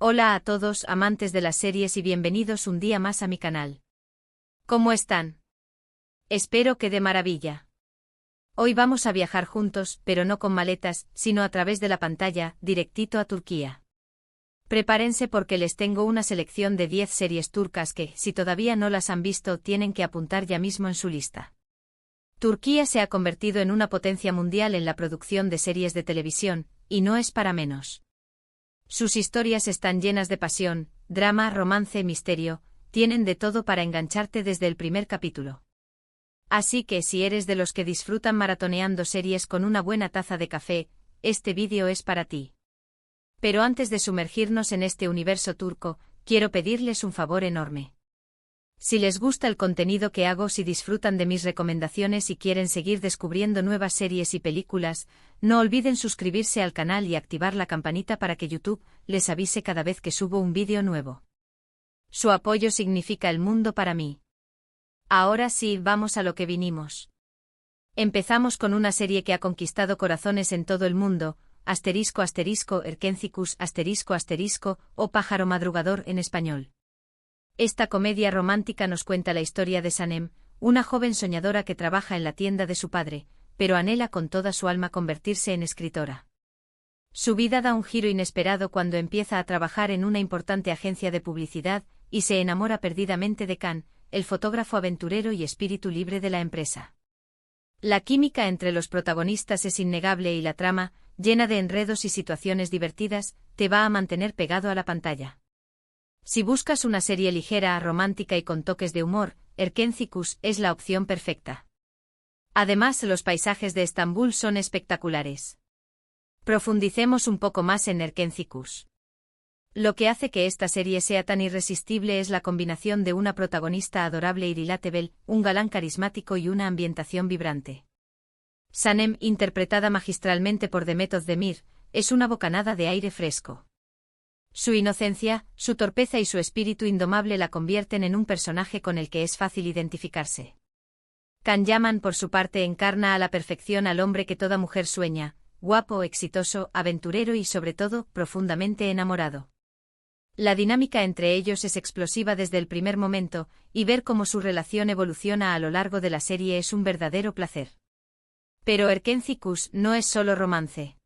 Hola a todos amantes de las series y bienvenidos un día más a mi canal. ¿Cómo están? Espero que de maravilla. Hoy vamos a viajar juntos, pero no con maletas, sino a través de la pantalla, directito a Turquía. Prepárense porque les tengo una selección de 10 series turcas que, si todavía no las han visto, tienen que apuntar ya mismo en su lista. Turquía se ha convertido en una potencia mundial en la producción de series de televisión, y no es para menos. Sus historias están llenas de pasión, drama, romance, misterio, tienen de todo para engancharte desde el primer capítulo. Así que si eres de los que disfrutan maratoneando series con una buena taza de café, este vídeo es para ti. Pero antes de sumergirnos en este universo turco, quiero pedirles un favor enorme. Si les gusta el contenido que hago, si disfrutan de mis recomendaciones y quieren seguir descubriendo nuevas series y películas, no olviden suscribirse al canal y activar la campanita para que YouTube les avise cada vez que subo un vídeo nuevo. Su apoyo significa el mundo para mí. Ahora sí, vamos a lo que vinimos. Empezamos con una serie que ha conquistado corazones en todo el mundo, Erkencikus, o Pájaro Madrugador en español. Esta comedia romántica nos cuenta la historia de Sanem, una joven soñadora que trabaja en la tienda de su padre, pero anhela con toda su alma convertirse en escritora. Su vida da un giro inesperado cuando empieza a trabajar en una importante agencia de publicidad y se enamora perdidamente de Can, el fotógrafo aventurero y espíritu libre de la empresa. La química entre los protagonistas es innegable y la trama, llena de enredos y situaciones divertidas, te va a mantener pegado a la pantalla. Si buscas una serie ligera, romántica y con toques de humor, Erkencikus es la opción perfecta. Además, los paisajes de Estambul son espectaculares. Profundicemos un poco más en Erkencikus. Lo que hace que esta serie sea tan irresistible es la combinación de una protagonista adorable y relatable, un galán carismático y una ambientación vibrante. Sanem, interpretada magistralmente por Demet Özdemir, es una bocanada de aire fresco. Su inocencia, su torpeza y su espíritu indomable la convierten en un personaje con el que es fácil identificarse. Can Yaman, por su parte, encarna a la perfección al hombre que toda mujer sueña, guapo, exitoso, aventurero y sobre todo, profundamente enamorado. La dinámica entre ellos es explosiva desde el primer momento, y ver cómo su relación evoluciona a lo largo de la serie es un verdadero placer. Pero Erkencikus no es solo romance.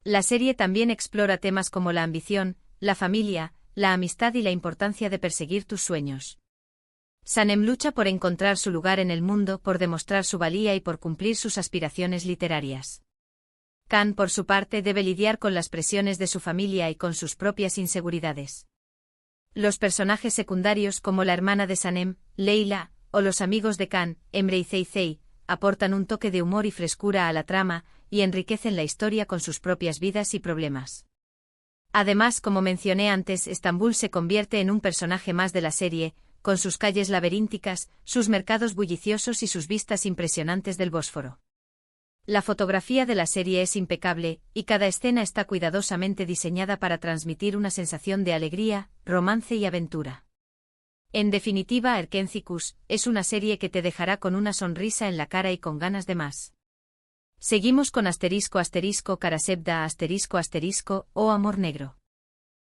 La serie también explora temas como la ambición, la familia, la amistad y la importancia de perseguir tus sueños. Sanem lucha por encontrar su lugar en el mundo, por demostrar su valía y por cumplir sus aspiraciones literarias. Can, por su parte, debe lidiar con las presiones de su familia y con sus propias inseguridades. Los personajes secundarios como la hermana de Sanem, Leila, o los amigos de Can, Emre y Zeizei, aportan un toque de humor y frescura a la trama, y enriquecen la historia con sus propias vidas y problemas. Además, como mencioné antes, Estambul se convierte en un personaje más de la serie, con sus calles laberínticas, sus mercados bulliciosos y sus vistas impresionantes del Bósforo. La fotografía de la serie es impecable, y cada escena está cuidadosamente diseñada para transmitir una sensación de alegría, romance y aventura. En definitiva, Erkencikus es una serie que te dejará con una sonrisa en la cara y con ganas de más. Seguimos con Karasevda o Amor Negro.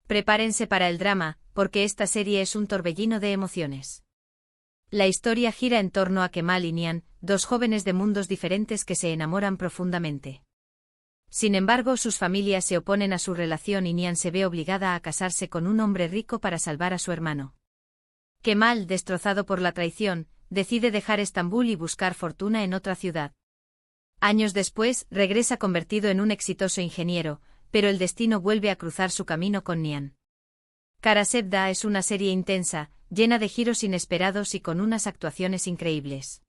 Prepárense para el drama, porque esta serie es un torbellino de emociones. La historia gira en torno a Kemal y Nihan, dos jóvenes de mundos diferentes que se enamoran profundamente. Sin embargo, sus familias se oponen a su relación y Nihan se ve obligada a casarse con un hombre rico para salvar a su hermano. Kemal, destrozado por la traición, decide dejar Estambul y buscar fortuna en otra ciudad. Años después, regresa convertido en un exitoso ingeniero, pero el destino vuelve a cruzar su camino con Nihan. Karasevda es una serie intensa, llena de giros inesperados y con unas actuaciones increíbles.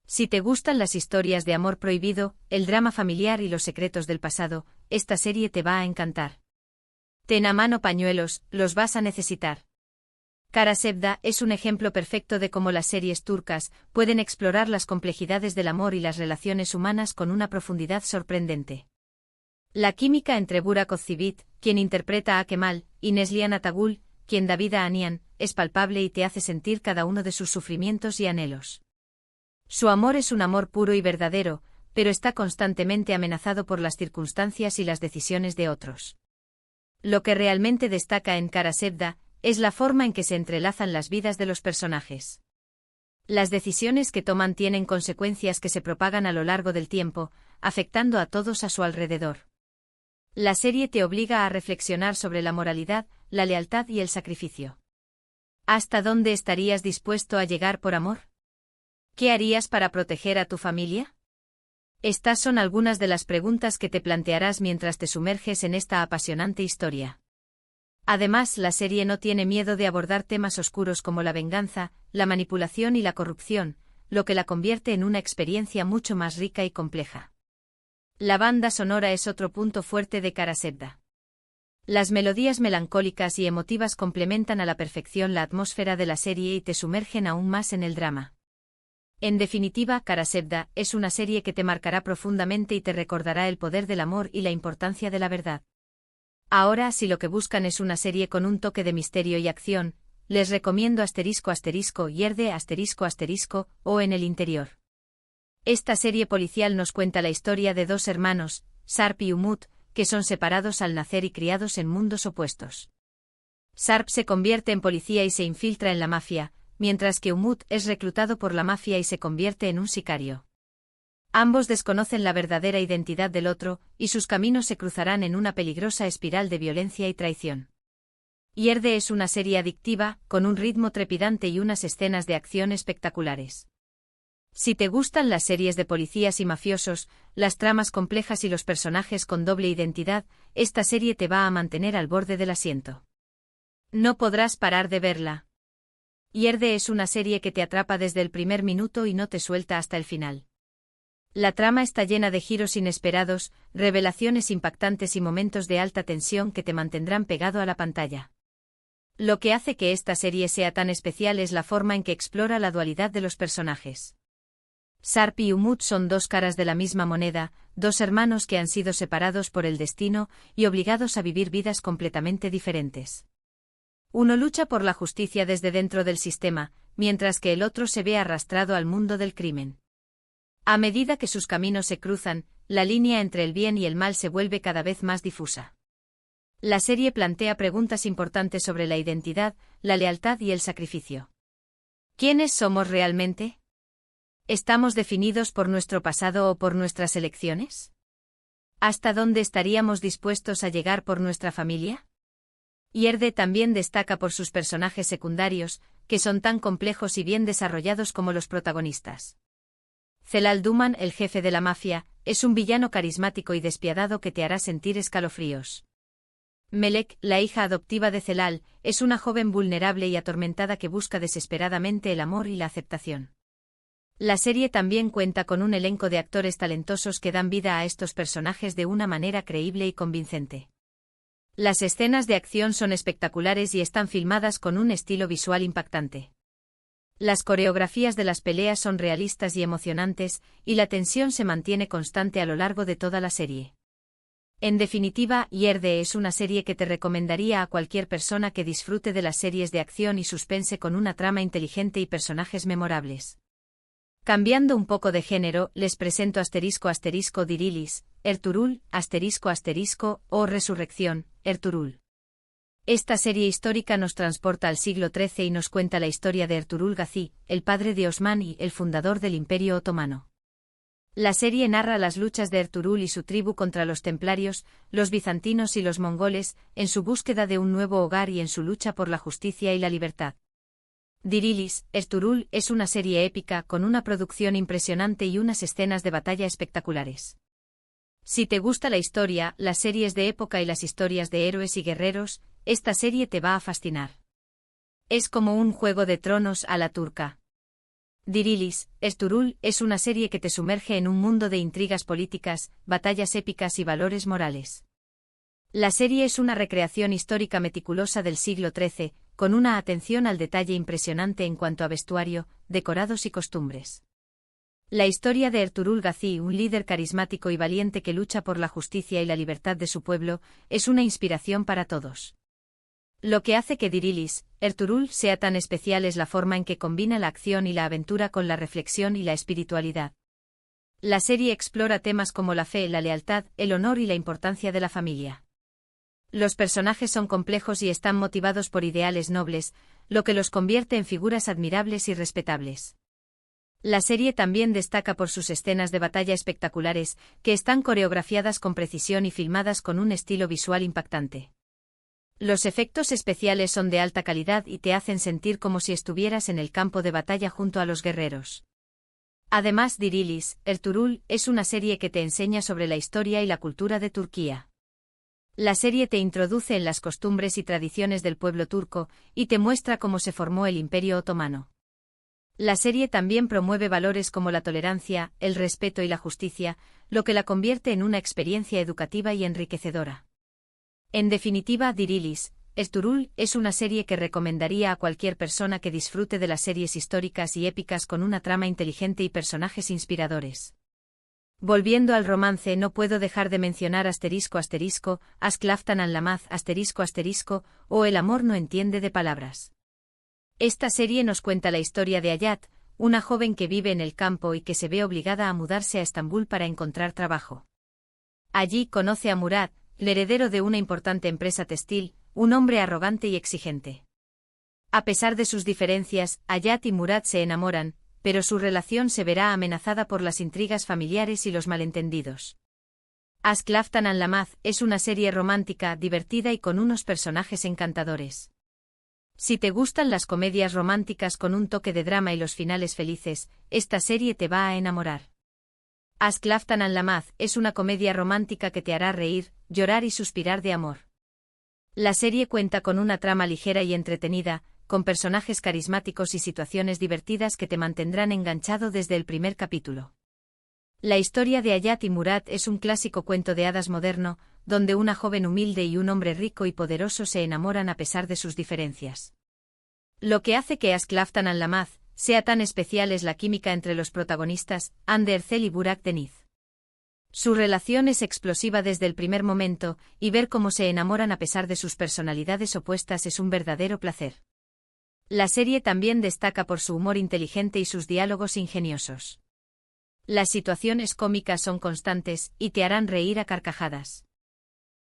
Si te gustan las historias de amor prohibido, el drama familiar y los secretos del pasado, esta serie te va a encantar. Ten a mano pañuelos, los vas a necesitar. Karasevda es un ejemplo perfecto de cómo las series turcas pueden explorar las complejidades del amor y las relaciones humanas con una profundidad sorprendente. La química entre Burak Özçivit, quien interpreta a Kemal, y Neslihan Atagul, quien da vida a Nihan, es palpable y te hace sentir cada uno de sus sufrimientos y anhelos. Su amor es un amor puro y verdadero, pero está constantemente amenazado por las circunstancias y las decisiones de otros. Lo que realmente destaca en Karasevda es la forma en que se entrelazan las vidas de los personajes. Las decisiones que toman tienen consecuencias que se propagan a lo largo del tiempo, afectando a todos a su alrededor. La serie te obliga a reflexionar sobre la moralidad, la lealtad y el sacrificio. ¿Hasta dónde estarías dispuesto a llegar por amor? ¿Qué harías para proteger a tu familia? Estas son algunas de las preguntas que te plantearás mientras te sumerges en esta apasionante historia. Además, la serie no tiene miedo de abordar temas oscuros como la venganza, la manipulación y la corrupción, lo que la convierte en una experiencia mucho más rica y compleja. La banda sonora es otro punto fuerte de Karasevda. Las melodías melancólicas y emotivas complementan a la perfección la atmósfera de la serie y te sumergen aún más en el drama. En definitiva, Karasevda es una serie que te marcará profundamente y te recordará el poder del amor y la importancia de la verdad. Ahora, si lo que buscan es una serie con un toque de misterio y acción, les recomiendo **Yerde*** o En el interior. Esta serie policial nos cuenta la historia de dos hermanos, Sarp y Umut, que son separados al nacer y criados en mundos opuestos. Sarp se convierte en policía y se infiltra en la mafia, mientras que Umut es reclutado por la mafia y se convierte en un sicario. Ambos desconocen la verdadera identidad del otro, y sus caminos se cruzarán en una peligrosa espiral de violencia y traición. Yerde es una serie adictiva, con un ritmo trepidante y unas escenas de acción espectaculares. Si te gustan las series de policías y mafiosos, las tramas complejas y los personajes con doble identidad, esta serie te va a mantener al borde del asiento. No podrás parar de verla. Yerde es una serie que te atrapa desde el primer minuto y no te suelta hasta el final. La trama está llena de giros inesperados, revelaciones impactantes y momentos de alta tensión que te mantendrán pegado a la pantalla. Lo que hace que esta serie sea tan especial es la forma en que explora la dualidad de los personajes. Sarp y Umut son dos caras de la misma moneda, dos hermanos que han sido separados por el destino y obligados a vivir vidas completamente diferentes. Uno lucha por la justicia desde dentro del sistema, mientras que el otro se ve arrastrado al mundo del crimen. A medida que sus caminos se cruzan, la línea entre el bien y el mal se vuelve cada vez más difusa. La serie plantea preguntas importantes sobre la identidad, la lealtad y el sacrificio. ¿Quiénes somos realmente? ¿Estamos definidos por nuestro pasado o por nuestras elecciones? ¿Hasta dónde estaríamos dispuestos a llegar por nuestra familia? Yerde también destaca por sus personajes secundarios, que son tan complejos y bien desarrollados como los protagonistas. Celal Duman, el jefe de la mafia, es un villano carismático y despiadado que te hará sentir escalofríos. Melek, la hija adoptiva de Celal, es una joven vulnerable y atormentada que busca desesperadamente el amor y la aceptación. La serie también cuenta con un elenco de actores talentosos que dan vida a estos personajes de una manera creíble y convincente. Las escenas de acción son espectaculares y están filmadas con un estilo visual impactante. Las coreografías de las peleas son realistas y emocionantes, y la tensión se mantiene constante a lo largo de toda la serie. En definitiva, Yerde es una serie que te recomendaría a cualquier persona que disfrute de las series de acción y suspense con una trama inteligente y personajes memorables. Cambiando un poco de género, les presento **Dirilis, Ertuğrul, **, o Resurrección, Ertuğrul. Esta serie histórica nos transporta al siglo XIII y nos cuenta la historia de Ertuğrul Gazi, el padre de Osman y el fundador del Imperio Otomano. La serie narra las luchas de Ertuğrul y su tribu contra los templarios, los bizantinos y los mongoles, en su búsqueda de un nuevo hogar y en su lucha por la justicia y la libertad. Dirilis, Ertuğrul es una serie épica con una producción impresionante y unas escenas de batalla espectaculares. Si te gusta la historia, las series de época y las historias de héroes y guerreros, esta serie te va a fascinar. Es como un Juego de Tronos a la turca. Dirilis, Ertuğrul es una serie que te sumerge en un mundo de intrigas políticas, batallas épicas y valores morales. La serie es una recreación histórica meticulosa del siglo XIII, con una atención al detalle impresionante en cuanto a vestuario, decorados y costumbres. La historia de Ertuğrul Gazi, un líder carismático y valiente que lucha por la justicia y la libertad de su pueblo, es una inspiración para todos. Lo que hace que Dirilis, Ertuğrul sea tan especial es la forma en que combina la acción y la aventura con la reflexión y la espiritualidad. La serie explora temas como la fe, la lealtad, el honor y la importancia de la familia. Los personajes son complejos y están motivados por ideales nobles, lo que los convierte en figuras admirables y respetables. La serie también destaca por sus escenas de batalla espectaculares, que están coreografiadas con precisión y filmadas con un estilo visual impactante. Los efectos especiales son de alta calidad y te hacen sentir como si estuvieras en el campo de batalla junto a los guerreros. Además, Dirilis, Ertuğrul, es una serie que te enseña sobre la historia y la cultura de Turquía. La serie te introduce en las costumbres y tradiciones del pueblo turco, y te muestra cómo se formó el Imperio Otomano. La serie también promueve valores como la tolerancia, el respeto y la justicia, lo que la convierte en una experiencia educativa y enriquecedora. En definitiva, Dirilis, Ertuğrul es una serie que recomendaría a cualquier persona que disfrute de las series históricas y épicas con una trama inteligente y personajes inspiradores. Volviendo al romance, no puedo dejar de mencionar Aşk Laftan Anlamaz o El amor no entiende de palabras. Esta serie nos cuenta la historia de Hayat, una joven que vive en el campo y que se ve obligada a mudarse a Estambul para encontrar trabajo. Allí conoce a Murat, el heredero de una importante empresa textil, un hombre arrogante y exigente. A pesar de sus diferencias, Hayat y Murat se enamoran, pero su relación se verá amenazada por las intrigas familiares y los malentendidos. Aşk Laftan Anlamaz es una serie romántica, divertida y con unos personajes encantadores. Si te gustan las comedias románticas con un toque de drama y los finales felices, esta serie te va a enamorar. Aşk Laftan Anlamaz es una comedia romántica que te hará reír, llorar y suspirar de amor. La serie cuenta con una trama ligera y entretenida, con personajes carismáticos y situaciones divertidas que te mantendrán enganchado desde el primer capítulo. La historia de Hayat y Murat es un clásico cuento de hadas moderno, donde una joven humilde y un hombre rico y poderoso se enamoran a pesar de sus diferencias. Lo que hace que Aşk Laftan Anlamaz sea tan especial es la química entre los protagonistas, Hande Erçel y Burak Deniz. Su relación es explosiva desde el primer momento, y ver cómo se enamoran a pesar de sus personalidades opuestas es un verdadero placer. La serie también destaca por su humor inteligente y sus diálogos ingeniosos. Las situaciones cómicas son constantes y te harán reír a carcajadas.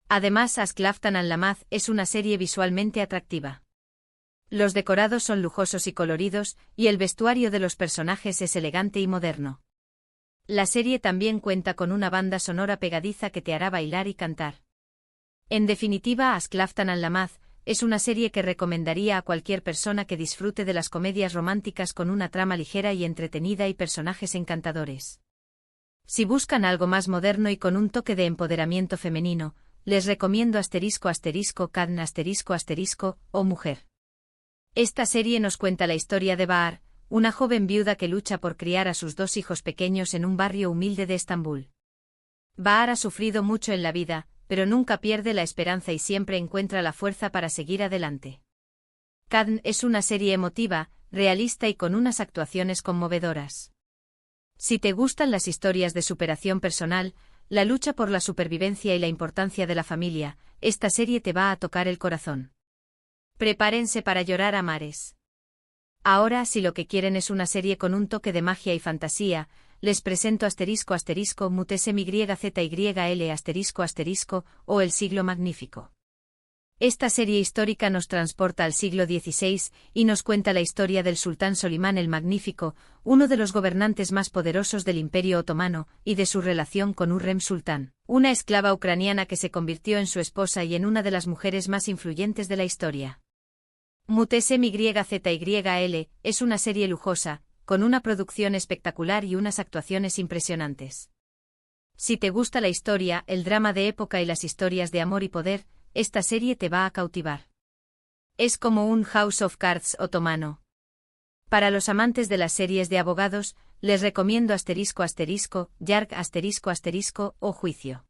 Además, Aşk Laftan Anlamaz es una serie visualmente atractiva. Los decorados son lujosos y coloridos, y el vestuario de los personajes es elegante y moderno. La serie también cuenta con una banda sonora pegadiza que te hará bailar y cantar. En definitiva, Aşk Laftan Anlamaz es una serie que recomendaría a cualquier persona que disfrute de las comedias románticas con una trama ligera y entretenida y personajes encantadores. Si buscan algo más moderno y con un toque de empoderamiento femenino, les recomiendo Kadın o Mujer. Esta serie nos cuenta la historia de Bahar, una joven viuda que lucha por criar a sus 2 hijos pequeños en un barrio humilde de Estambul. Bahar ha sufrido mucho en la vida, pero nunca pierde la esperanza y siempre encuentra la fuerza para seguir adelante. Kadın es una serie emotiva, realista y con unas actuaciones conmovedoras. Si te gustan las historias de superación personal, la lucha por la supervivencia y la importancia de la familia, esta serie te va a tocar el corazón. Prepárense para llorar a mares. Ahora, si lo que quieren es una serie con un toque de magia y fantasía, les presento *MuteSe*MYZYL o El siglo magnífico. Esta serie histórica nos transporta al siglo XVI y nos cuenta la historia del sultán Solimán el Magnífico, uno de los gobernantes más poderosos del Imperio Otomano, y de su relación con Hürrem Sultán, una esclava ucraniana que se convirtió en su esposa y en una de las mujeres más influyentes de la historia. *MuteSe*MYZYL es una serie lujosa, con una producción espectacular y unas actuaciones impresionantes. Si te gusta la historia, el drama de época y las historias de amor y poder, esta serie te va a cautivar. Es como un House of Cards otomano. Para los amantes de las series de abogados, les recomiendo Yargı o Juicio.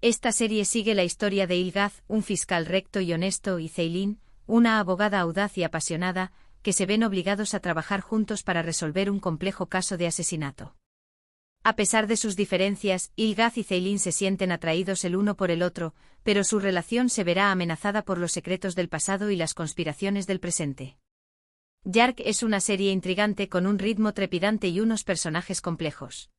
Esta serie sigue la historia de Ilgaz, un fiscal recto y honesto, y Ceylin, una abogada audaz y apasionada, que se ven obligados a trabajar juntos para resolver un complejo caso de asesinato. A pesar de sus diferencias, Ilgaz y Ceylin se sienten atraídos el uno por el otro, pero su relación se verá amenazada por los secretos del pasado y las conspiraciones del presente. Yargı es una serie intrigante con un ritmo trepidante y unos personajes complejos.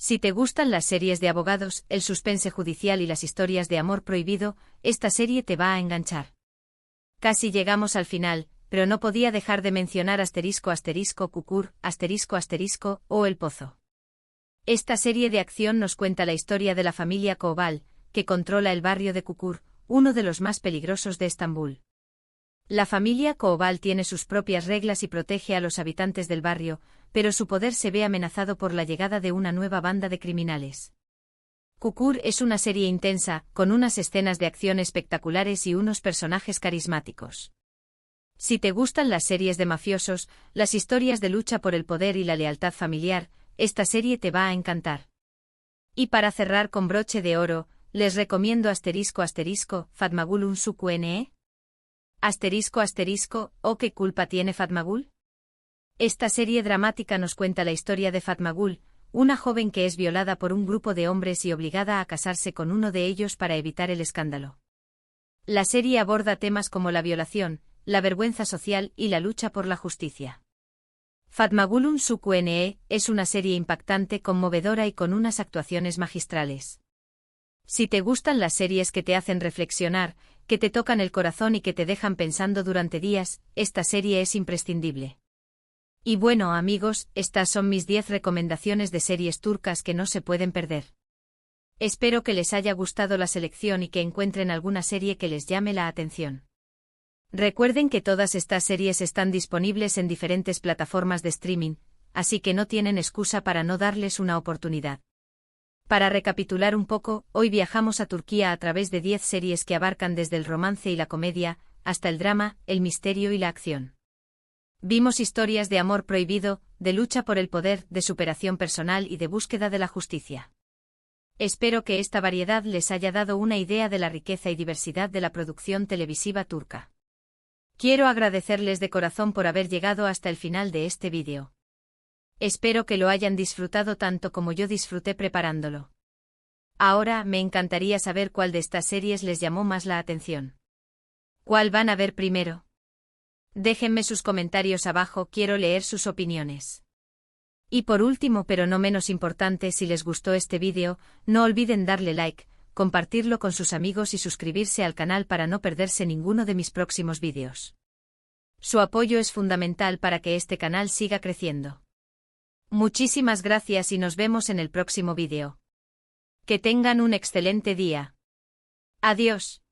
Si te gustan las series de abogados, el suspense judicial y las historias de amor prohibido, esta serie te va a enganchar. Casi llegamos al final, pero no podía dejar de mencionar ***Kukur***, o El Pozo. Esta serie de acción nos cuenta la historia de la familia Koval, que controla el barrio de Kukur, uno de los más peligrosos de Estambul. La familia Koval tiene sus propias reglas y protege a los habitantes del barrio, pero su poder se ve amenazado por la llegada de una nueva banda de criminales. Kukur es una serie intensa, con unas escenas de acción espectaculares y unos personajes carismáticos. Si te gustan las series de mafiosos, las historias de lucha por el poder y la lealtad familiar, esta serie te va a encantar. Y para cerrar con broche de oro, les recomiendo ***Fatmagul Unsuku Ne? ¿O qué culpa tiene Fatmagul? Esta serie dramática nos cuenta la historia de Fatmagul, una joven que es violada por un grupo de hombres y obligada a casarse con uno de ellos para evitar el escándalo. La serie aborda temas como la violación, la vergüenza social y la lucha por la justicia. Fatmagul Unsuku Ne es una serie impactante, conmovedora y con unas actuaciones magistrales. Si te gustan las series que te hacen reflexionar, que te tocan el corazón y que te dejan pensando durante días, esta serie es imprescindible. Y bueno amigos, estas son mis 10 recomendaciones de series turcas que no se pueden perder. Espero que les haya gustado la selección y que encuentren alguna serie que les llame la atención. Recuerden que todas estas series están disponibles en diferentes plataformas de streaming, así que no tienen excusa para no darles una oportunidad. Para recapitular un poco, hoy viajamos a Turquía a través de 10 series que abarcan desde el romance y la comedia, hasta el drama, el misterio y la acción. Vimos historias de amor prohibido, de lucha por el poder, de superación personal y de búsqueda de la justicia. Espero que esta variedad les haya dado una idea de la riqueza y diversidad de la producción televisiva turca. Quiero agradecerles de corazón por haber llegado hasta el final de este vídeo. Espero que lo hayan disfrutado tanto como yo disfruté preparándolo. Ahora me encantaría saber cuál de estas series les llamó más la atención. ¿Cuál van a ver primero? Déjenme sus comentarios abajo, quiero leer sus opiniones. Y por último pero no menos importante, si les gustó este vídeo, no olviden darle like, compartirlo con sus amigos y suscribirse al canal para no perderse ninguno de mis próximos vídeos. Su apoyo es fundamental para que este canal siga creciendo. Muchísimas gracias y nos vemos en el próximo vídeo. Que tengan un excelente día. Adiós.